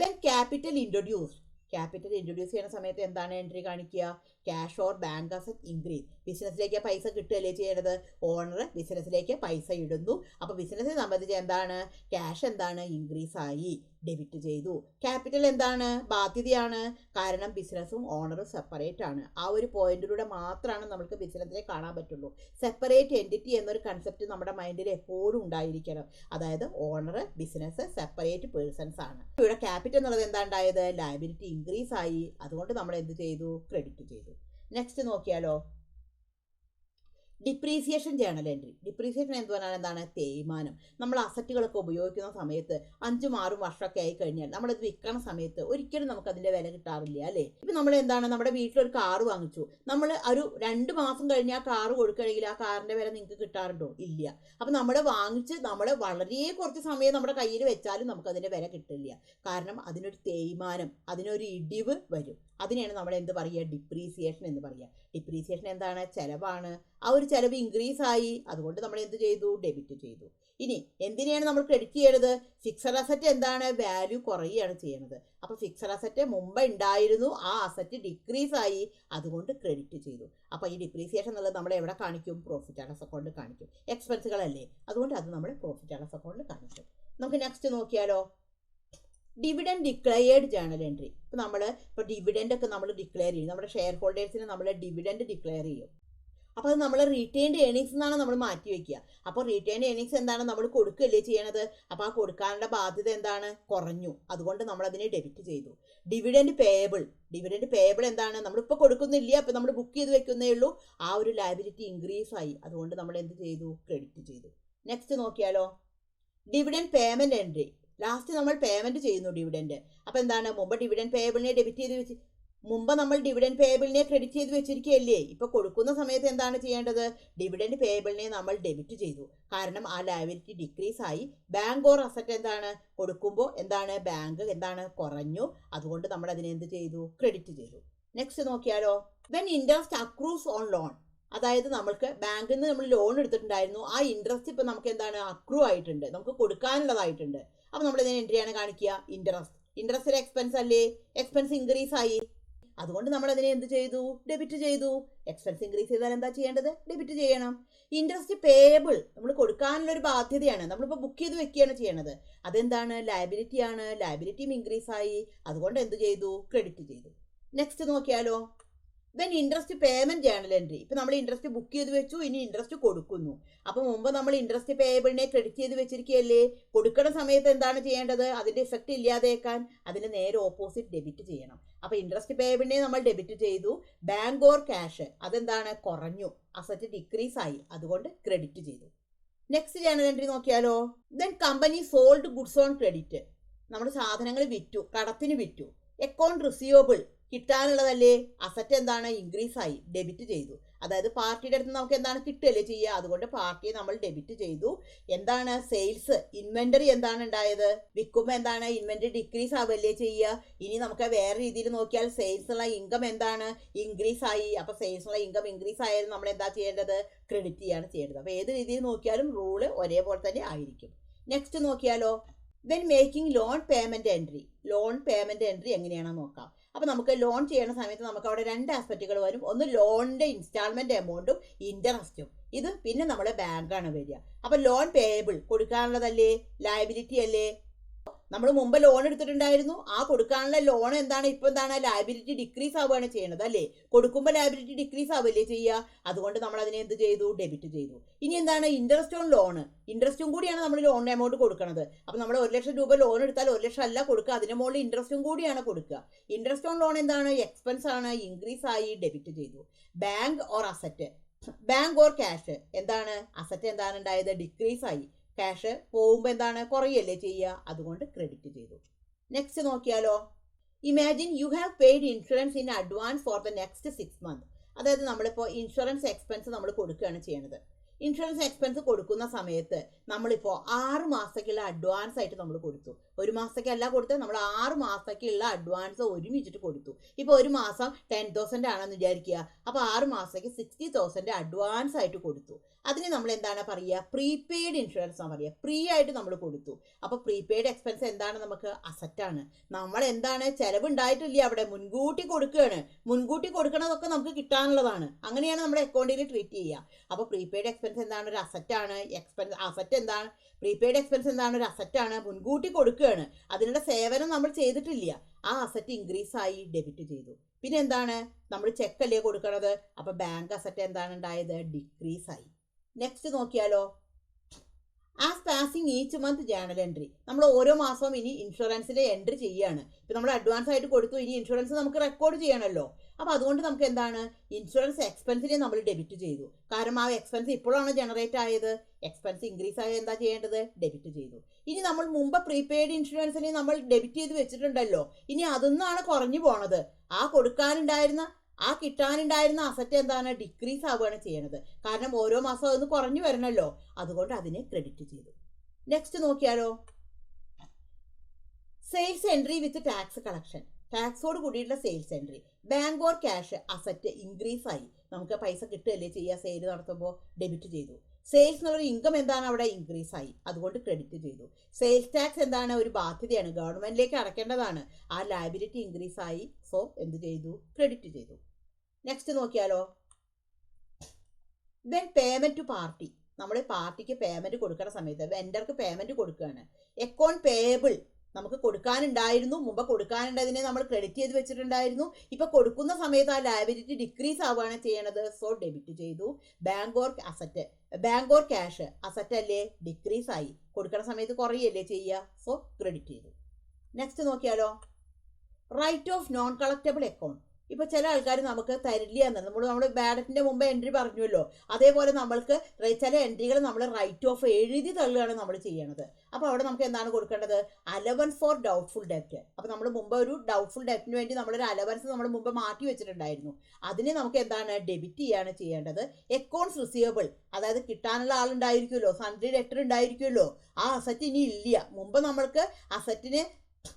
then capital introduced. Capital introduce ചെയ്യുന്ന സമയത്ത് എന്താണ് എൻട്രി കാണിക്കുക? Cash or bank asset increase. ബിസിനസ്സിലേക്ക് പൈസ കിട്ടുകയല്ലേ ചെയ്യേണ്ടത്? ഓണർ ബിസിനസ്സിലേക്ക് പൈസ ഇടുന്നു. അപ്പോൾ ബിസിനസ്സിനെ സംബന്ധിച്ച് എന്താണ്? ക്യാഷ് എന്താണ്? ഇൻക്രീസ് ആയി, ഡെബിറ്റ് ചെയ്തു. ക്യാപിറ്റൽ എന്താണ്? ബാധ്യതയാണ്. കാരണം ബിസിനസ്സും ഓണറും സെപ്പറേറ്റ് ആണ്. ആ ഒരു പോയിന്റിലൂടെ മാത്രമാണ് നമുക്ക് ബിസിനസ്സിനെ കാണാൻ പറ്റുള്ളൂ. സെപ്പറേറ്റ് എൻറ്റിറ്റി എന്നൊരു കൺസെപ്റ്റ് നമ്മുടെ മൈൻഡിൽ എപ്പോഴും ഉണ്ടായിരിക്കണം. അതായത് ഓണർ, ബിസിനസ് സെപ്പറേറ്റ് പേഴ്സൺസ് ആണ്. ഇവിടെ ക്യാപിറ്റൽ എന്നുള്ളത് എന്താ ഉണ്ടായത്? ലയബിലിറ്റി ഇൻക്രീസ് ആയി. അതുകൊണ്ട് നമ്മൾ എന്ത് ചെയ്തു? ക്രെഡിറ്റ് ചെയ്തു. നെക്സ്റ്റ് നോക്കിയാലോ, ഡിപ്രീസിയേഷൻ ജേണൽ എൻട്രി. ഡിപ്രീസിയേഷൻ എന്ന് പറഞ്ഞാൽ എന്താണ്? തേയ്മാനം. നമ്മൾ അസറ്റുകളൊക്കെ ഉപയോഗിക്കുന്ന സമയത്ത് 5, 6 വർഷമൊക്കെ ആയി കഴിഞ്ഞാൽ നമ്മളിത് വിൽക്കുന്ന സമയത്ത് ഒരിക്കലും നമുക്ക് അതിൻ്റെ വില കിട്ടാറില്ല, അല്ലേ? ഇപ്പം നമ്മൾ എന്താണ്, നമ്മുടെ വീട്ടിലൊരു കാറ് വാങ്ങിച്ചു, നമ്മൾ ഒരു 2 മാസം കഴിഞ്ഞ് ആ കാറ് കൊടുക്കുകയാണെങ്കിൽ ആ കാറിൻ്റെ വില നിങ്ങൾക്ക് കിട്ടാറുണ്ടോ? ഇല്ല. അപ്പം നമ്മൾ വാങ്ങിച്ച് നമ്മൾ വളരെ കുറച്ച് സമയം നമ്മുടെ കയ്യിൽ വെച്ചാലും നമുക്കതിൻ്റെ വില കിട്ടില്ല. കാരണം അതിനൊരു തേയ്മാനം, അതിനൊരു ഇടിവ് വരും. അതിനെയാണ് നമ്മൾ എന്ത് പറയുക? ഡിപ്രീസിയേഷൻ എന്ന് പറയുക. ഡിപ്രീസിയേഷൻ എന്താണ്? ചെലവാണ്. ആ ഒരു ചെലവ് ഇൻക്രീസ് ആയി, അതുകൊണ്ട് നമ്മൾ എന്ത് ചെയ്തു? ഡെബിറ്റ് ചെയ്തു. ഇനി എന്തിനെയാണ് നമ്മൾ ക്രെഡിറ്റ് ചെയ്യേണ്ടത്? ഫിക്സഡ് അസറ്റ് എന്താണ്? വാല്യൂ കുറയുകയാണ് ചെയ്യുന്നത്. അപ്പോൾ ഫിക്സഡ് അസറ്റ് മുമ്പ് ഉണ്ടായിരുന്നു, ആ അസറ്റ് ഡിക്രീസ് ആയി, അതുകൊണ്ട് ക്രെഡിറ്റ് ചെയ്തു. അപ്പോൾ ഈ ഡിപ്രീസിയേഷൻ എന്നുള്ളത് നമ്മൾ എവിടെ കാണിക്കും? പ്രോഫിറ്റ് ആൻഡ് ലോസ് അക്കൗണ്ടിൽ കാണിക്കും. എക്സ്പെൻസുകളല്ലേ, അതുകൊണ്ട് അത് നമ്മൾ പ്രോഫിറ്റ് ആൻഡ് ലോസ് അക്കൗണ്ടിൽ കാണിക്കും. നമുക്ക് നെക്സ്റ്റ് നോക്കിയാലോ, ഡിവിഡൻഡ് ഡിക്ലെയർഡ് ജേണൽ എൻട്രി. ഇപ്പോൾ നമ്മൾ ഡിവിഡൻഡ് ഒക്കെ നമ്മൾ ഡിക്ലെയർ ചെയ്യും, നമ്മുടെ ഷെയർ ഹോൾഡേഴ്സിന് നമ്മൾ ഡിവിഡൻഡ് ഡിക്ലെയർ ചെയ്യും. അപ്പോൾ അത് നമ്മൾ റീറ്റെയിൻഡ് ഏർണിങ്സ് എന്നാണ് നമ്മൾ മാറ്റി വയ്ക്കുക. അപ്പോൾ റീറ്റെയിൻഡ് ഏർണിങ്സ് എന്താണ്? നമ്മൾ കൊടുക്കുകയല്ലേ ചെയ്യണത്. അപ്പോൾ ആ കൊടുക്കാനുള്ള ബാധ്യത എന്താണ്? കുറഞ്ഞു. അതുകൊണ്ട് നമ്മളതിനെ ഡെബിറ്റ് ചെയ്തു. Dividend payable. ഡിവിഡൻഡ് പേയബിൾ എന്താണ്? നമ്മളിപ്പോൾ കൊടുക്കുന്നില്ല, അപ്പോൾ നമ്മൾ ബുക്ക് ചെയ്ത് വെക്കുന്നേ ഉള്ളൂ. ആ ഒരു ലയബിലിറ്റി ഇൻക്രീസ് ആയി, അതുകൊണ്ട് നമ്മൾ എന്ത് ചെയ്തു? ക്രെഡിറ്റ് ചെയ്തു. നെക്സ്റ്റ് നോക്കിയാലോ, ഡിവിഡൻഡ് പേയ്മെൻറ്റ് എൻട്രി. ലാസ്റ്റ് നമ്മൾ പേയ്മെൻറ്റ് ചെയ്യുന്നു ഡിവിഡൻഡ്. അപ്പോൾ എന്താണ്? മുമ്പ് ഡിവിഡൻഡ് പേയബിളിനെ ഡെബിറ്റ് ചെയ്ത് വെച്ച് മുമ്പ് നമ്മൾ ഡിവിഡൻഡ് പേയബിളിനെ ക്രെഡിറ്റ് ചെയ്ത് വെച്ചിരിക്കുകയല്ലേ. ഇപ്പൊ കൊടുക്കുന്ന സമയത്ത് എന്താണ് ചെയ്യേണ്ടത്? ഡിവിഡൻഡ് പേയബിളിനെ നമ്മൾ ഡെബിറ്റ് ചെയ്തു. കാരണം ആ ലയബിലിറ്റി ഡിക്രീസ് ആയി. ബാങ്ക് ഓർ അസറ്റ് എന്താണ് കൊടുക്കുമ്പോൾ എന്താണ് ബാങ്ക് എന്താണ് കുറഞ്ഞു. അതുകൊണ്ട് നമ്മൾ അതിനെ എന്ത് ചെയ്തു? ക്രെഡിറ്റ് ചെയ്തു. നെക്സ്റ്റ് നോക്കിയാലോ. വെൻ ഇൻട്രസ്റ്റ് അക്രൂസ് ഓൺ ലോൺ, അതായത് നമ്മൾക്ക് ബാങ്കിൽ നിന്ന് നമ്മൾ ലോൺ എടുത്തിട്ടുണ്ടായിരുന്നു. ആ ഇൻട്രസ്റ്റ് ഇപ്പൊ നമുക്ക് എന്താണ് അക്രൂ ആയിട്ടുണ്ട്, നമുക്ക് കൊടുക്കാനുള്ളതായിട്ടുണ്ട്. അപ്പൊ നമ്മൾ ഇതിനെ എൻട്രിയാണ് കാണിക്കുക ഇൻട്രസ്റ്റ്. ഇൻട്രസ്റ്റ് എക്സ്പെൻസ് അല്ലേ, എക്സ്പെൻസ് ഇൻക്രീസ് ആയി. അതുകൊണ്ട് നമ്മൾ അതിനെ എന്ത് ചെയ്തു? ഡെബിറ്റ് ചെയ്തു. എക്സ്പെൻസ് ഇൻക്രീസ് ചെയ്താൽ എന്താ ചെയ്യേണ്ടത്? ഡെബിറ്റ് ചെയ്യണം. ഇൻട്രസ്റ്റ് പേയബിൾ നമ്മൾ കൊടുക്കാനുള്ള ഒരു ബാധ്യതയാണ്, നമ്മളിപ്പോൾ ബുക്ക് ചെയ്ത് വെക്കുകയാണ് ചെയ്യണത്. അതെന്താണ്? ലയബിലിറ്റി ആണ്. ലയബിലിറ്റിയും ഇൻക്രീസ് ആയി. അതുകൊണ്ട് എന്ത് ചെയ്തു? ക്രെഡിറ്റ് ചെയ്തു. നെക്സ്റ്റ് നോക്കിയാലോ. Then interest payment journal entry. ഇപ്പൊ നമ്മൾ ഇൻട്രസ്റ്റ് ബുക്ക് ചെയ്ത് വെച്ചു, ഇനി ഇൻട്രസ്റ്റ് കൊടുക്കുന്നു. അപ്പൊ മുമ്പ് നമ്മൾ ഇൻട്രസ്റ്റ് പേയബിളിനെ ക്രെഡിറ്റ് ചെയ്ത് വെച്ചിരിക്കുകയല്ലേ. കൊടുക്കുന്ന സമയത്ത് എന്താണ് ചെയ്യേണ്ടത്? അതിന്റെ ഇഫക്റ്റ് ഇല്ലാതേക്കാൻ അതിന് നേരെ ഓപ്പോസിറ്റ് ഡെബിറ്റ് ചെയ്യണം. അപ്പൊ ഇൻട്രസ്റ്റ് പേയബിളിനെ നമ്മൾ ഡെബിറ്റ് ചെയ്തു. ബാങ്ക് ഓർ ക്യാഷ് അതെന്താണ്? കുറഞ്ഞു. അസറ്റ് ഡിക്രീസ് ആയി. അതുകൊണ്ട് ക്രെഡിറ്റ് ചെയ്തു. നെക്സ്റ്റ് ജേണൽ എൻട്രി നോക്കിയാലോ. Then company sold goods on credit. നമ്മുടെ സാധനങ്ങൾ വിറ്റു, കടത്തിന് വിറ്റു. അക്കൗണ്ട് റിസീവബിൾ കിട്ടാനുള്ളതല്ലേ. അസറ്റ് എന്താണ്? ഇൻക്രീസ് ആയി. ഡെബിറ്റ് ചെയ്തു. അതായത് പാർട്ടിയുടെ അടുത്ത് നമുക്ക് എന്താണ് കിട്ടുകയല്ലേ ചെയ്യുക. അതുകൊണ്ട് പാർട്ടിയെ നമ്മൾ ഡെബിറ്റ് ചെയ്തു. എന്താണ്? സെയിൽസ് ഇൻവെന്ററി എന്താണ് ഉണ്ടായത്? വിൽക്കുമ്പോൾ എന്താണ്? ഇൻവെന്ററി ഡിക്രീസ് ആവല്ലേ ചെയ്യുക. ഇനി നമുക്ക് വേറെ രീതിയിൽ നോക്കിയാൽ സെയിൽസുള്ള ഇൻകം എന്താണ്? ഇൻക്രീസ് ആയി. അപ്പൊ സെയിൽസുള്ള ഇൻകം ഇൻക്രീസ് ആയാലും നമ്മൾ എന്താ ചെയ്യേണ്ടത്? ക്രെഡിറ്റ് ചെയ്യാണ് ചെയ്യേണ്ടത്. അപ്പൊ ഏത് രീതിയിൽ നോക്കിയാലും റൂള് ഒരേപോലെ തന്നെ ആയിരിക്കും. നെക്സ്റ്റ് നോക്കിയാലോ. Then making loan payment entry. Loan payment entry എങ്ങനെയാണെന്ന് നോക്കാം. അപ്പൊ നമുക്ക് ലോൺ ചെയ്യുന്ന സമയത്ത് നമുക്ക് അവിടെ രണ്ട് ആസ്പെക്റ്റുകൾ വരും. ഒന്ന് ലോണിന്റെ ഇൻസ്റ്റാൾമെന്റ് എമൗണ്ടും ഇൻട്രസ്റ്റും. ഇത് പിന്നെ നമ്മുടെ ബാങ്കാണ് വരിക. അപ്പൊ ലോൺ പേയബിൾ കൊടുക്കാനുള്ളതല്ലേ, ലയബിലിറ്റി അല്ലേ. നമ്മൾ മുമ്പ് ലോൺ എടുത്തിട്ടുണ്ടായിരുന്നു. ആ കൊടുക്കാനുള്ള ലോൺ എന്താണ്? ഇപ്പൊ എന്താണ്? ലയബിലിറ്റി ഡിക്രീസ് ആവുകയാണ് ചെയ്യുന്നത് അല്ലേ. കൊടുക്കുമ്പോൾ ലയബിലിറ്റി ഡിക്രീസ് ആവല്ലേ ചെയ്യുക. അതുകൊണ്ട് നമ്മൾ അതിനെ എന്ത് ചെയ്തു? ഡെബിറ്റ് ചെയ്തു. ഇനി എന്താണ്? Interest on loan. ഇൻട്രസ്റ്റും കൂടിയാണ് നമ്മൾ ലോൺ എമൗണ്ട് കൊടുക്കുന്നത്. അപ്പൊ നമ്മൾ 1 ലക്ഷം രൂപ ലോൺ എടുത്താൽ 1 ലക്ഷം അല്ല കൊടുക്കുക, അതിന് മുകളിൽ ഇൻട്രസ്റ്റും കൂടിയാണ് കൊടുക്കുക. ഇൻട്രസ്റ്റ് ഓൺ ലോൺ എന്താണ്? എക്സ്പെൻസ് ആണ്. ഇൻക്രീസ് ആയി. ഡെബിറ്റ് ചെയ്തു. Bank or asset. Bank or cash എന്താണ്? അസറ്റ് എന്താണ് ഉണ്ടായത്? ഡിക്രീസ് ആയി. ക്യാഷ് പോകുമ്പോൾ എന്താണ്? കുറയല്ലേ ചെയ്യുക. അതുകൊണ്ട് ക്രെഡിറ്റ് ചെയ്തു. നെക്സ്റ്റ് നോക്കിയാലോ. Imagine you have paid insurance in advance for the next 6 months. അതായത് നമ്മളിപ്പോൾ ഇൻഷുറൻസ് എക്സ്പെൻസ് നമ്മൾ കൊടുക്കുകയാണ് ചെയ്യണത്. ഇൻഷുറൻസ് എക്സ്പെൻസ് കൊടുക്കുന്ന സമയത്ത് നമ്മളിപ്പോൾ 6 മാസത്തേക്കുള്ള അഡ്വാൻസ് ആയിട്ട് നമ്മൾ കൊടുത്തു. 1 മാസത്തേക്കല്ല കൊടുത്തത്, നമ്മൾ 6 മാസത്തേക്കുള്ള അഡ്വാൻസ് ഒരുമിച്ചിട്ട് കൊടുത്തു. ഇപ്പോൾ 1 മാസം 10,000 ആണെന്ന് വിചാരിക്കുക. അപ്പോൾ 6 മാസത്തേക്ക് 60,000 അഡ്വാൻസ് ആയിട്ട് കൊടുത്തു. അതിന് നമ്മൾ എന്താണ് പറയുക? പ്രീപെയ്ഡ് ഇൻഷുറൻസ് ആണ് പറയുക. ഫ്രീ ആയിട്ട് നമ്മൾ കൊടുത്തു. അപ്പോൾ പ്രീപെയ്ഡ് എക്സ്പെൻസ് എന്താണ്? നമുക്ക് അസറ്റാണ്. നമ്മൾ എന്താണ്? ചെലവുണ്ടായിട്ടില്ല, അവിടെ മുൻകൂട്ടി കൊടുക്കുകയാണ്. മുൻകൂട്ടി കൊടുക്കണതൊക്കെ നമുക്ക് കിട്ടാനുള്ളതാണ്. അങ്ങനെയാണ് നമ്മുടെ അക്കൗണ്ടിൽ ട്രീറ്റ് ചെയ്യുക. അപ്പോൾ പ്രീപെയ്ഡ് എക്സ്പെൻസ് എന്താണ്? ഒരു അസറ്റാണ്. അസറ്റ് എന്താണ്? പ്രീപെയ്ഡ് എക്സ്പെൻസ് എന്താണ്? ഒരു അസറ്റാണ്. മുൻകൂട്ടി കൊടുക്കുകയാണ്. അതിനുള്ള സേവനം നമ്മൾ ചെയ്തിട്ടില്ല. ആ അസറ്റ് ഇൻക്രീസ് ആയി. ഡെബിറ്റ് ചെയ്തു. പിന്നെ എന്താണ്? നമ്മൾ ചെക്കല്ലേ കൊടുക്കണത്. അപ്പൊ ബാങ്ക് അസറ്റ് എന്താണ് ഉണ്ടായത്? ഡിക്രീസ് ആയി. നെക്സ്റ്റ് നോക്കിയാലോ. As passing each month journal entry. നമ്മൾ ഓരോ മാസവും ഇനി ഇൻഷുറൻസിന്റെ എൻട്രി ചെയ്യാണ്. ഇപ്പൊ നമ്മൾ അഡ്വാൻസ് ആയിട്ട് കൊടുത്തു, ഇനി ഇൻഷുറൻസ് നമുക്ക് റെക്കോർഡ് ചെയ്യണമല്ലോ. അപ്പൊ അതുകൊണ്ട് നമുക്ക് എന്താണ്? ഇൻഷുറൻസ് എക്സ്പെൻസിനെ നമ്മൾ ഡെബിറ്റ് ചെയ്തു. കാരണം ആ എക്സ്പെൻസ് ഇപ്പോഴാണ് ജനറേറ്റ് ആയത്. എക്സ്പെൻസ് ഇൻക്രീസ് ആയ എന്താ ചെയ്യേണ്ടത്? ഡെബിറ്റ് ചെയ്തു. ഇനി നമ്മൾ മുമ്പ് പ്രീപെയ്ഡ് ഇൻഷുറൻസിനെ നമ്മൾ ഡെബിറ്റ് ചെയ്ത് വെച്ചിട്ടുണ്ടല്ലോ. ഇനി അതൊന്നാണ് കുറഞ്ഞു പോണത്. ആ കിട്ടാനുണ്ടായിരുന്ന അസറ്റ് എന്താണ്? ഡിക്രീസ് ആവുകയാണ് ചെയ്യണത്. കാരണം ഓരോ മാസം അതൊന്ന് കുറഞ്ഞു വരണമല്ലോ. അതുകൊണ്ട് അതിനെ ക്രെഡിറ്റ് ചെയ്തു. നെക്സ്റ്റ് നോക്കിയാലോ. Sales entry with tax collection. ടാക്സോട് കൂടിയിട്ടുള്ള sales entry. Bank or cash asset increase ആയി. നമുക്ക് പൈസ കിട്ടുകയല്ലേ ചെയ്യുക സെയിൽ നടത്തുമ്പോൾ. ഡെബിറ്റ് ചെയ്തു. സെയിൽസ് എന്നുള്ള ഇൻകം എന്താണ്? അവിടെ ഇൻക്രീസ് ആയി. അതുകൊണ്ട് ക്രെഡിറ്റ് ചെയ്തു. സെയിൽസ് ടാക്സ് എന്താണ്? ഒരു ബാധ്യതയാണ്, ഗവൺമെന്റിലേക്ക് അടയ്ക്കേണ്ടതാണ്. ആ ലയബിലിറ്റി ഇൻക്രീസ് ആയി. സോ എന്ത് ചെയ്തു? ക്രെഡിറ്റ് ചെയ്തു. നെക്സ്റ്റ് നോക്കിയാലോ. Then payment to party. നമ്മൾ പാർട്ടിക്ക് പേയ്മെന്റ് കൊടുക്കുന്ന സമയത്ത് വെൻഡർക്ക് പേയ്മെന്റ് കൊടുക്കുകയാണ്. അക്കൗണ്ട് പേയബിൾ നമുക്ക് കൊടുക്കാനുണ്ടായിരുന്നു. മുമ്പ് കൊടുക്കാനുണ്ടതിനെ നമ്മൾ ക്രെഡിറ്റ് ചെയ്ത് വെച്ചിട്ടുണ്ടായിരുന്നു. ഇപ്പൊ കൊടുക്കുന്ന സമയത്ത് ആ ലയബിലിറ്റി ഡിക്രീസ് ആവുകയാണ് ചെയ്യണത്. സോ ഡെബിറ്റ് ചെയ്തു. ബാങ്ക് ഓർ ക്യാഷ് അസറ്റ് അല്ലേ? ഡിക്രീസ് ആയി. കൊടുക്കുന്ന സമയത്ത് കുറയല്ലേ ചെയ്യുക. സോ ക്രെഡിറ്റ് ചെയ്തു. നെക്സ്റ്റ് നോക്കിയാലോ. Write off non collectible account. ഇപ്പൊ ചില ആൾക്കാർ നമുക്ക് തരില്ല എന്ന് നമ്മൾ ബാഡറ്റിന്റെ മുമ്പ് എൻട്രി പറഞ്ഞല്ലോ, അതേപോലെ നമ്മൾക്ക് ചില എൻട്രികൾ നമ്മൾ റൈറ്റ് ഓഫ് എഴുതി തള്ളുകയാണ് നമ്മൾ ചെയ്യണത്. അപ്പോൾ അവിടെ നമുക്ക് എന്താണ് കൊടുക്കേണ്ടത്? അലവൻസ് ഫോർ ഡൗട്ട്ഫുൾ ഡെപ്റ്റ്. അപ്പോൾ നമ്മൾ മുമ്പ് ഒരു ഡൗട്ട്ഫുൾ ഡെപ്റ്റിന് വേണ്ടി നമ്മളൊരു അലവൻസ് നമ്മൾ മുമ്പ് മാറ്റി വെച്ചിട്ടുണ്ടായിരുന്നു. അതിനെ നമുക്ക് എന്താണ് ഡെബിറ്റ് ചെയ്യാണ് ചെയ്യേണ്ടത്. അക്കൗണ്ട്സ് റിസീവബിൾ, അതായത് കിട്ടാനുള്ള ആളുണ്ടായിരിക്കുമല്ലോ, സൺഡ്രി ഡെറ്റർ ഉണ്ടായിരിക്കുമല്ലോ, ആ അസറ്റ് ഇനി ഇല്ല.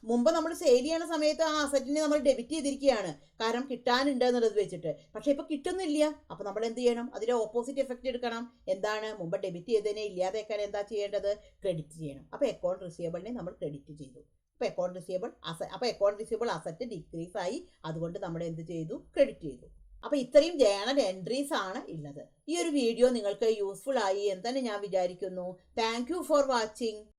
മുമ്പ് നമ്മൾ സെയിൽ ചെയ്യണ സമയത്ത് ആ അസറ്റിനെ നമ്മൾ ഡെബിറ്റ് ചെയ്തിരിക്കുകയാണ്, കാരണം കിട്ടാനുണ്ട് എന്നുള്ളത് വെച്ചിട്ട്. പക്ഷെ ഇപ്പൊ കിട്ടുന്നില്ല. അപ്പൊ നമ്മൾ എന്ത് ചെയ്യണം? അതിന്റെ ഓപ്പോസിറ്റ് എഫക്റ്റ് എടുക്കണം. എന്താണ്? മുമ്പ് ഡെബിറ്റ് ചെയ്തതിനെ ഇല്ലാതെക്കാൻ എന്താ ചെയ്യേണ്ടത്? ക്രെഡിറ്റ് ചെയ്യണം. അപ്പൊ അക്കൗണ്ട് റിസീവബിളിനെ നമ്മൾ ക്രെഡിറ്റ് ചെയ്തു. അപ്പൊ അക്കൗണ്ട് റിസീവബിൾ അസറ്റ് ഡിക്രീസ് ആയി, അതുകൊണ്ട് നമ്മൾ എന്ത് ചെയ്തു? ക്രെഡിറ്റ് ചെയ്തു. അപ്പൊ ഇത്രയും ജേണൽ എൻട്രീസ് ആണ് ഉള്ളത്. ഈ ഒരു വീഡിയോ നിങ്ങൾക്ക് യൂസ്ഫുൾ ആയി എന്ന് തന്നെ ഞാൻ വിചാരിക്കുന്നു. Thank you for watching.